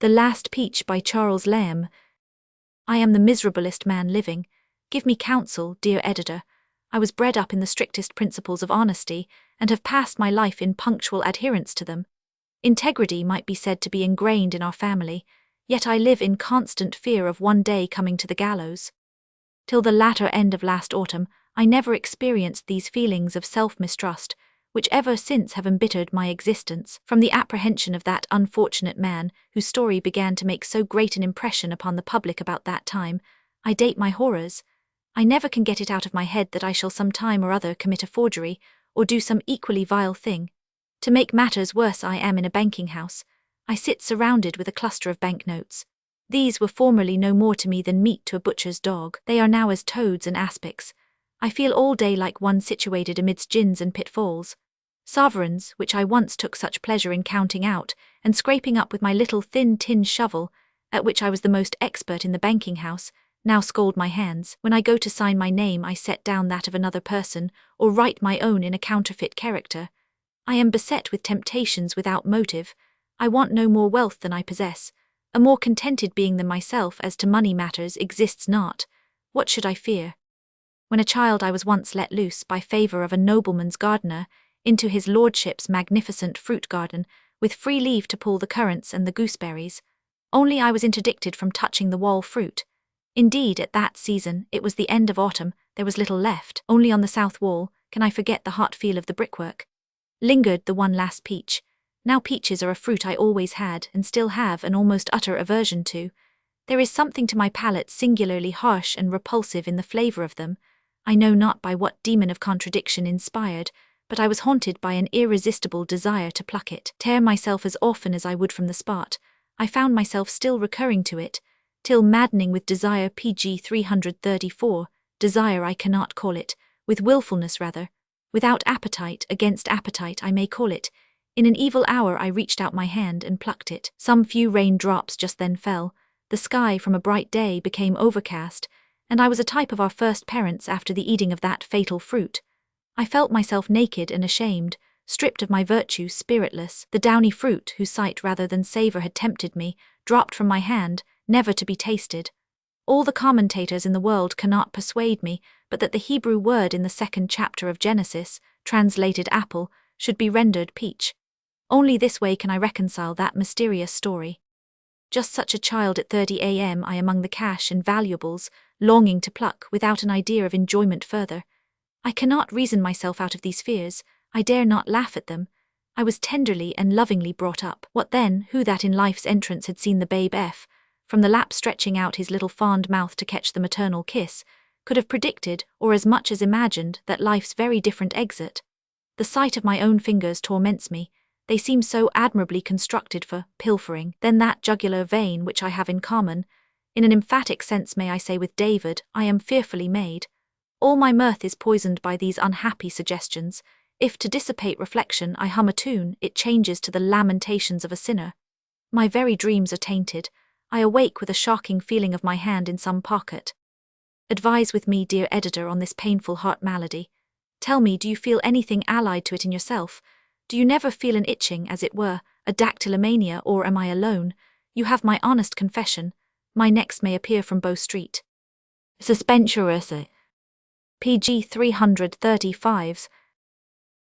The Last Peach by Charles Lamb. I am the miserablest man living. Give me counsel, dear editor. I was bred up in the strictest principles of honesty, and have passed my life in punctual adherence to them. Integrity might be said to be ingrained in our family, yet I live in constant fear of one day coming to the gallows. Till the latter end of last autumn, I never experienced these feelings of self-mistrust, which ever since have embittered my existence, from the apprehension of that unfortunate man, whose story began to make so great an impression upon the public about that time. I date my horrors. I never can get it out of my head that I shall some time or other commit a forgery, or do some equally vile thing. To make matters worse, I am in a banking house. I sit surrounded with a cluster of banknotes. These were formerly no more to me than meat to a butcher's dog. They are now as toads and aspics. I feel all day like one situated amidst gins and pitfalls. Sovereigns, which I once took such pleasure in counting out, and scraping up with my little thin tin shovel, at which I was the most expert in the banking house, now scald my hands. When I go to sign my name, I set down that of another person, or write my own in a counterfeit character. I am beset with temptations without motive. I want no more wealth than I possess. A more contented being than myself as to money matters exists not. What should I fear? When a child, I was once let loose, by favour of a nobleman's gardener, into his lordship's magnificent fruit garden, with free leave to pull the currants and the gooseberries. Only I was interdicted from touching the wall fruit. Indeed, at that season, it was the end of autumn, there was little left. Only on the south wall, can I forget the hot feel of the brickwork, lingered the one last peach. Now peaches are a fruit I always had, and still have, an almost utter aversion to. There is something to my palate singularly harsh and repulsive in the flavour of them. I know not by what demon of contradiction inspired, but I was haunted by an irresistible desire to pluck it, tear myself as often as I would from the spot. I found myself still recurring to it, till maddening with desire, pg 334, desire I cannot call it, with wilfulness rather, without appetite, against appetite I may call it. In an evil hour I reached out my hand and plucked it. Some few rain drops just then fell. The sky from a bright day became overcast, and I was a type of our first parents after the eating of that fatal fruit. I felt myself naked and ashamed, stripped of my virtue, spiritless. The downy fruit, whose sight rather than savour had tempted me, dropped from my hand, never to be tasted. All the commentators in the world cannot persuade me but that the Hebrew word in the 2nd chapter of Genesis, translated apple, should be rendered peach. Only this way can I reconcile that mysterious story. Just such a child at 30 a.m. I among the cash and valuables, longing to pluck without an idea of enjoyment further. I cannot reason myself out of these fears. I dare not laugh at them. I was tenderly and lovingly brought up. What then? Who that in life's entrance had seen the babe F, from the lap stretching out his little fond mouth to catch the maternal kiss, could have predicted, or as much as imagined, that life's very different exit? The sight of my own fingers torments me. They seem so admirably constructed for pilfering. Then that jugular vein which I have in common, in an emphatic sense may I say with David, I am fearfully made. All my mirth is poisoned by these unhappy suggestions. If to dissipate reflection I hum a tune, it changes to the lamentations of a sinner. My very dreams are tainted. I awake with a shocking feeling of my hand in some pocket. Advise with me, dear editor, on this painful heart malady. Tell me, do you feel anything allied to it in yourself? Do you never feel an itching, as it were, a dactylomania, or am I alone? You have my honest confession. My next may appear from Bow Street. Suspensurus. pg 335's